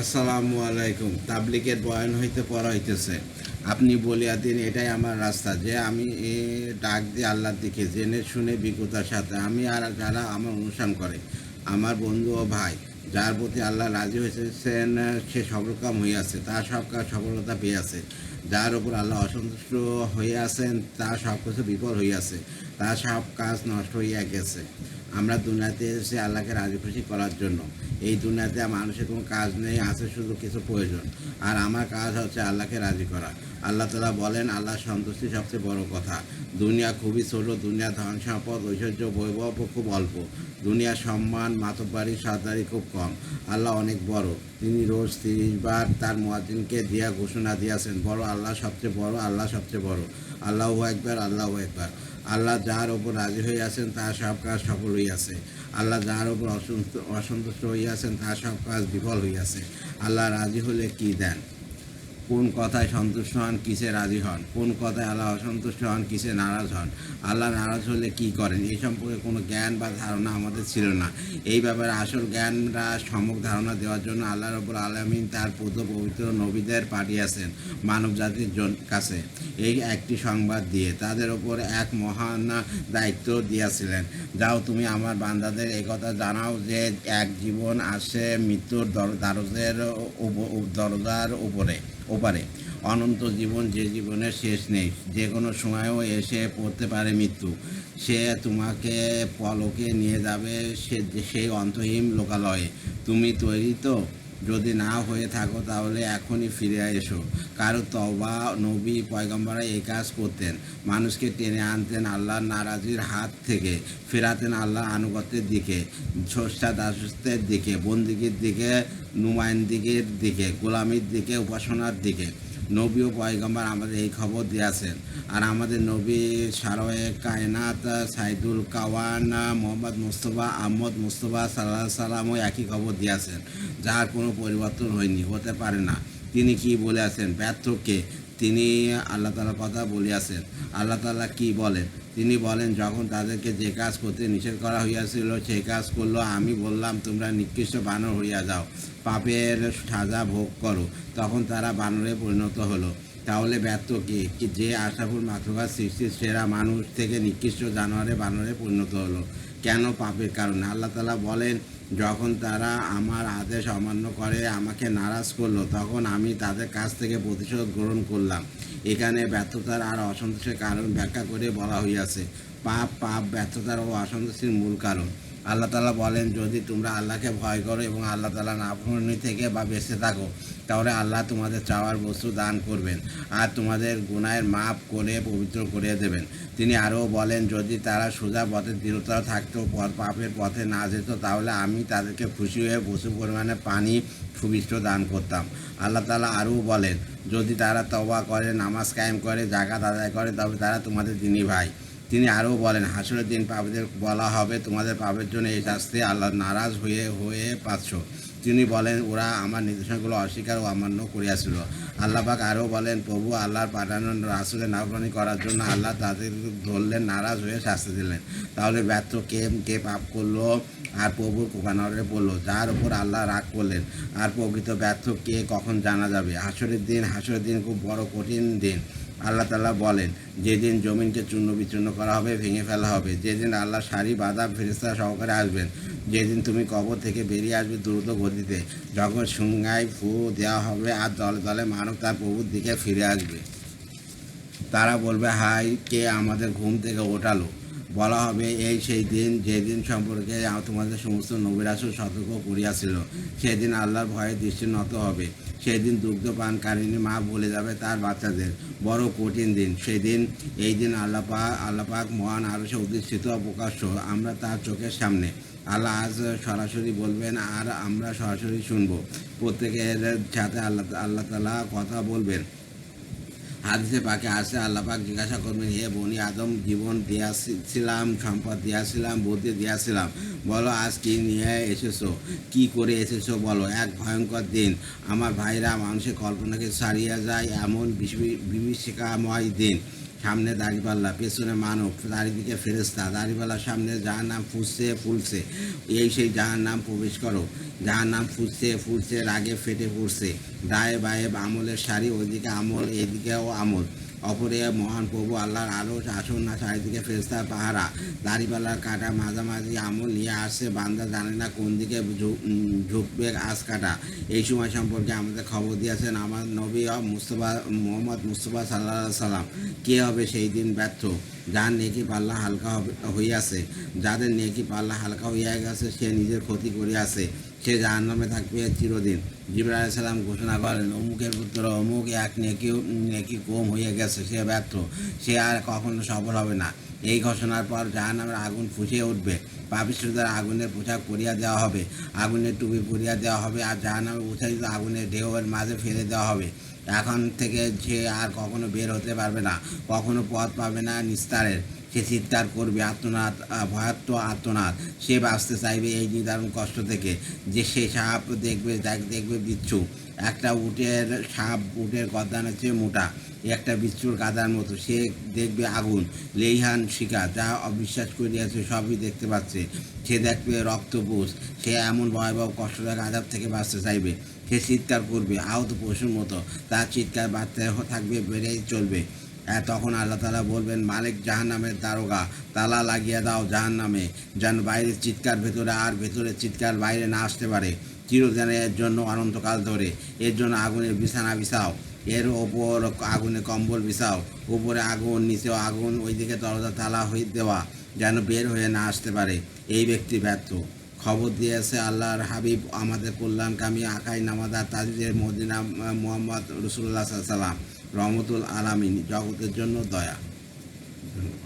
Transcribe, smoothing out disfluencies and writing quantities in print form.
আসসালামু আলাইকুম। তাবলিগের বয়ান হইতে পড়া হইতেছে, আপনি বলিয়া দিন এটাই আমার রাস্তা, যে আমি ডাক দিই আল্লাহর দিকে জেনে শুনে বিজ্ঞতার সাথে। আমি আর যারা আমার অনুসরণ করে, আমার বন্ধু ও ভাই, যার প্রতি আল্লাহ রাজি হয়েছেন সে সফলকাম হইয়াছে, তার সব কাজ সফলতা পেয়েছে। যার উপর আল্লাহ অসন্তুষ্ট হইয়াছেন তার সব কিছু বিফল হইয়াছে, তার সব কাজ নষ্ট হইয়া গেছে। আমরা দুনিয়াতে এসে আল্লাহকে রাজি খুশি করার জন্য। এই দুনিয়াতে মানুষের কোনো কাজ নেই, আছে শুধু কিছু প্রয়োজন। আর আমার কাজ হচ্ছে আল্লাহকে রাজি করা। আল্লাহ তাআলা বলেন, আল্লাহ সন্তুষ্টি সবচেয়ে বড় কথা। দুনিয়া খুবই ছোট, দুনিয়া ধন সম্পদ ঐশ্বর্য বৈভব খুব অল্প, দুনিয়া সম্মান মাতব্বারি সর্দারি খুব কম। আল্লাহ অনেক বড়। তিনি রোজ 30 বার তার মুয়াজ্জিনকে দিয়া ঘোষণা দিয়েছেন, বড় আল্লাহ সবচেয়ে বড়, আল্লাহ সবচেয়ে বড়। আল্লাহু আকবার, আল্লাহু আকবার। আল্লাহ যার ওপর রাজি হইয়াছেন তার সব কাজ সফল হইয়াছে। আল্লাহ যার ওপর অসন্তুষ্ট হইয়াছেন তার সব কাজ বিফল হইয়াছে। আল্লাহ রাজি হলে কি দেন, কোন কথায় সন্তুষ্ট হন, কিসে রাজি হন, কোন কথায় আল্লাহ অসন্তুষ্ট হন, কিসে নারাজ হন, আল্লাহ নারাজ হলে কি করেন, এই সম্পর্কে কোনো জ্ঞান বা ধারণা আমাদের ছিল না। এই ব্যাপারে আসল জ্ঞানরা সম্যক ধারণা দেওয়ার জন্য আল্লাহ রাব্বুল আলামিন তার পুত্র পবিত্র নবীদের পাঠিয়েছেন মানব জাতির কাছে, এই একটি সংবাদ দিয়ে তাদের ওপর এক মহান দায়িত্ব দিয়েছিলেন। যাও, তুমি আমার বান্দাদের একথা জানাও যে এক জীবন আসে মৃত্যুর দরজার ওপারে। অনন্ত জীবন, যে জীবনের শেষ নেই, যে কোনো সময়ও এসে পড়তে পারে মৃত্যু। সে তোমাকে পলকে নিয়ে যাবে সেই অন্তহীন লোকালয়ে। তুমি তৈরি তো? যদি না হয়ে থাকো তাহলে এখনই ফিরে এসো। কারো তওবা নবী পয়গম্বররা এই কাজ করতেন, মানুষকে টেনে আনতেন আল্লাহর নারাজির হাত থেকে, ফেরাতেন আল্লাহর আনুগত্যের দিকে, স্রষ্টা দাসত্বের দিকে, বন্দিগির দিকে, নুমাইন্দিগির দিকে, গোলামির দিকে, উপাসনার দিকে। নবী ও পয়গম্বর আমাদের এই খবর দিয়েছেন। আর আমাদের নবী সারোয়ে কায়নাত সাইদুল কাওয়ান মোহাম্মদ মুস্তফা আহমদ মুস্তফা সাল্লাহ সাল্লামও একই খবর দিয়েছেন, যার কোনো পরিবর্তন হয়নি, হতে পারে না। তিনি কি বলেছেন, ব্যর্থকে তিনি আল্লাহ তাআলার কথা বলিয়াছেন। আল্লাহ তাআলা কি বলেন? তিনি বলেন, যখন তাদেরকে যে কাজ করতে নিষেধ করা হইয়াছিল সেই কাজ করলো, আমি বললাম তোমরা নিকৃষ্ট বানর হইয়া যাও, পাপের সাজা ভোগ করো, তখন তারা বানরে পরিণত হলো। তাহলে ব্যর্থ কি? যে আশরাফুল মাখলুকাত সৃষ্টির সেরা মানুষ থেকে নিকৃষ্ট জানোয়ারে বানরে পরিণত হলো। কেন? পাপের কারণে। আল্লাহ তাআলা বলেন, যখন তারা আমার আদেশ অমান্য করে আমাকে নারাজ করলো, তখন আমি তাদের কাছ থেকে প্রতিশোধ গ্রহণ করলাম। এখানে ব্যর্থতার আর অসন্তোষের কারণ ব্যাখ্যা করে বলা হইয়াছে। পাপ ব্যর্থতার ও অসন্তোষের মূল কারণ। আল্লাহ তাআলা বলেন, যদি তোমরা আল্লাহকে ভয় করো এবং আল্লাহ তাআলা নাফরমানি থেকে বা বেঁচে থাকো, তাহলে আল্লাহ তোমাদের চাওয়ার বস্তু দান করবেন আর তোমাদের গুনাহের মাফ করে পবিত্র করে দেবেন। তিনি আরও বলেন, যদি তারা সোজা পথে দৃঢ়তা থাকতো, পাপের পথে না যেত, তাহলে আমি তাদেরকে খুশি হয়ে প্রচুর পরিমাণে পানি সুবিষ্ট দান করতাম। আল্লাহ তাআলা আরও বলেন, যদি তারা তওবা করে, নামাজ কায়েম করে, যাকাত আদায় করে, তবে তারা তোমাদের দিনী ভাই। তিনি আরও বলেন, হাসরের দিন পাপীদের বলা হবে, তোমাদের পাপের জন্য এই শাস্তি আল্লাহ নারাজ হয়ে পাচ্ছ। তিনি বলেন, ওরা আমার নির্দেশনাগুলো অস্বীকার ও অমান্য করিয়াছিল। আল্লাহ পাক আরও বলেন, প্রভু আল্লাহর পাঠানো রাসূলের নাফরমানি করার জন্য আল্লাহ তাদের ধরলেন, নারাজ হয়ে শাস্তি দিলেন। তাহলে ব্যর্থ কে পাপ করলো আর প্রভুর কোপানরে পড়লো, যার উপর আল্লাহ রাগ করলেন? আর প্রকৃত ব্যর্থ কে, কখন জানা যাবে? হাসরের দিন খুব বড় কঠিন দিন। আল্লাহ তাআলা বলেন, যেদিন জমিনকে চূর্ণ বিচূর্ণ করা হবে, ভেঙে ফেলা হবে, যেদিন আল্লাহ সারি বাঁধা ফেরেশতা সহকারে আসবেন, যেদিন তুমি কবর থেকে বেরিয়ে আসবে দ্রুত গতিতে, যখন সুঙ্গায় ফু দেওয়া হবে আর দলে দলে মানব তার প্রভুর দিকে ফিরে আসবে। তারা বলবে, হায়, কে আমাদের ঘুম থেকে ওঠালো? বলা হবে, এই সেই দিন যেদিন সম্পর্কে তোমাদের সমস্ত নবী রাসূল সতর্ক করিয়াছিল। সেদিন আল্লাহর ভয়ে দৃষ্টি নত হবে। সেদিন দুগ্ধপানকারিণী মা বলে যাবে তার বাচ্চাদের, বড় কঠিন দিন সেদিন। এই দিন আল্লাহ পাক মহান আরশে অধিষ্ঠিত প্রকাশ্য, আমরা তার চোখের সামনে। আল্লাহ আজ সরাসরি বলবেন আর আমরা সরাসরি শুনবো। প্রত্যেকের সাথে আল্লাহ তাআলা কথা বলবেন। হাদিসে পাকে আসে, আল্লাহ পাক জিজ্ঞাসা করবেন, হে বনি আদম, জীবন দিয়াছিলাম, সম্পদ দিয়াছিলাম, বুদ্ধি দিয়াছিলাম, বলো আজ কি নিয়ে এসেছো, কি করে এসেছো বলো। এক ভয়ঙ্কর দিন আমার ভাইরা, মানুষের কল্পনাকে ছাড়িয়ে যায় এমন বিভীষিকাময় দিন। সামনে দাড়িপাল্লা, পেছনে মানব, চারিদিকে ফেরেশতা, দাড়িপাল্লার সামনে জাহান্নাম ফুলছে, এই সেই জাহান্নাম প্রবেশ করো। জাহান্নাম ফুলছে রাগে ফেটে পড়ছে, ডায়ে বায়ে আমলের সারি, ওইদিকে আমল এদিকেও আমল। অপরে মহান প্রভু আল্লাহর আলো আসন না, চারিদিকে ফেরেশতার পাহারা, দাড়িপাল্লার কাটা মাঝামাঝি আমল নিয়ে আসছে, বান্দা জানে না কোন দিকে ঝুঁকবে আজ কাটা। এই সময় সম্পর্কে আমাদের খবর দিয়েছেন আমার নবী মোহাম্মদ মুস্তফা সাল্লাহ সাল্লাম। কে হবে সেই দিন ব্যর্থ? যার নেকি পাল্লা হালকা হইয়াছে, যাদের নেকি পাল্লা হালকা হইয়া গেছে, সে নিজের ক্ষতি করিয়াছে, সে জাহান্নামে থাকবে চিরদিন। জিবরাইল আলাইহিস সালাম ঘোষণা করেন, অমুকের পুত্র অমুক এক নেকি কম হয়ে গেছে, সে ব্যর্থ, সে আর কখনো সফল হবে না। এই ঘোষণার পর জাহান্নামের আগুন ফুঁসে উঠবে, পাপিষ্ঠদের আগুনের পোশাক পরিয়া দেওয়া হবে, আগুনের টুপি পরিয়া দেওয়া হবে, আর জাহান্নামে উৎসাহিত আগুনের ঢেউয়ের মাঝে ফেলে দেওয়া হবে। এখন থেকে সে আর কখনো বের হতে পারবে না, কখনো পথ পাবে না নিস্তারের। সে চিৎকার করবে, ভয়াত্ম আর্তনাদ। সে বাঁচতে চাইবে এই নিদারুণ কষ্ট থেকে। যে সে সাপ দেখবে বিচ্ছু, একটা উটের গর্দানের চেয়ে মোটা, একটা বিচ্ছুর কাদার মতো। সে দেখবে আগুন, লেইহান শিকা, যা অবিশ্বাস করিয়াছে সবই দেখতে পাচ্ছে। সে দেখবে রক্তবোঝ। সে এমন ভয়াবহ কষ্টদায়ক আযাব থেকে বাঁচতে চাইবে। সে চিৎকার করবে আহত পশুর মতো, তার চিৎকার বাড়তে থাকবে, বেড়েই চলবে। তখন আল্লাহ তাআলা বলবেন, মালিক জাহান্নামের দারোগা, তালা লাগিয়ে দাও জাহান্নামে, যেন বাইরের চিৎকার ভেতরে আর ভেতরের চিৎকার বাইরে না আসতে পারে চিরদিনের জন্য, অনন্তকাল ধরে। এর জন্য আগুনের বিছানা বিছাও, এর ওপর আগুনে কম্বল বিছাও, উপরে আগুন নিচেও আগুন, ওইদিকে দরজা তালা হয়ে দেওয়া, যেন বের হয়ে না আসতে পারে। এই ব্যক্তি ব্যর্থ। খবর দিয়েছে আল্লাহর হাবিব, আমাদের কল্যাণকামী আকাই নামাদার তাজিদের মদিনা মুহাম্মদ রাসূলুল্লাহ সাল্লাল্লাহু আলাইহি ওয়াসাল্লাম, রহমতুল আলামিন, জগতের জন্য দয়া। ধন্যবাদ।